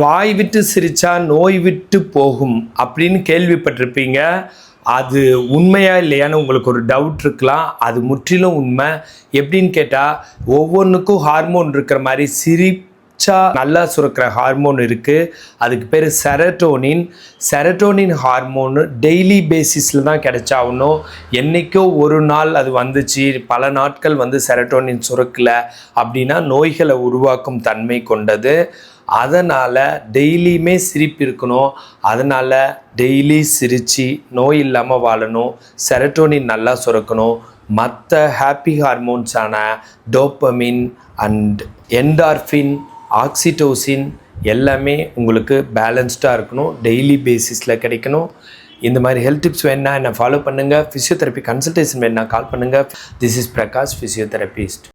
வாய் விட்டு சிரிச்சா நோய் விட்டு போகும் அப்படின்னு கேள்விப்பட்டிருப்பீங்க. அது உண்மையா இல்லையான்னு உங்களுக்கு ஒரு டவுட் இருக்கலாம். அது முற்றிலும் உண்மை. எப்படின்னு கேட்டால், ஒவ்வொன்றுக்கும் ஹார்மோன் இருக்கிற மாதிரி சிரிச்சா நல்லா சுரக்கிற ஹார்மோன் இருக்குது. அதுக்கு பேர் செரட்டோனின். செரட்டோனின் ஹார்மோனு டெய்லி பேசிஸில் தான் கிடைச்சாகணும். என்றைக்கோ ஒரு நாள் அது வந்துச்சு, பல நாட்கள் செரட்டோனின் சுரக்கலை அப்படின்னா நோய்களை உருவாக்கும் தன்மை கொண்டது. அதனால் டெய்லியுமே சிரிப்பு இருக்கணும். அதனால் டெய்லி சிரித்து நோய் இல்லாமல் வாழணும். செரட்டோனின் நல்லா சுரக்கணும். மற்ற ஹாப்பி ஹார்மோன்ஸான டோப்பமின் அண்ட் என்டார்ஃபின், ஆக்சிடோசின் எல்லாமே உங்களுக்கு பேலன்ஸ்டாக இருக்கணும். டெய்லி பேசிஸில் கிடைக்கணும். இந்த மாதிரி ஹெல்த் டிப்ஸ் வேணுன்னா என்னை ஃபாலோ பண்ணுங்கள். ஃபிசியோதெரப்பி கன்சல்டேஷன் வேணுன்னா கால் பண்ணுங்கள். This is Prakash, physiotherapist.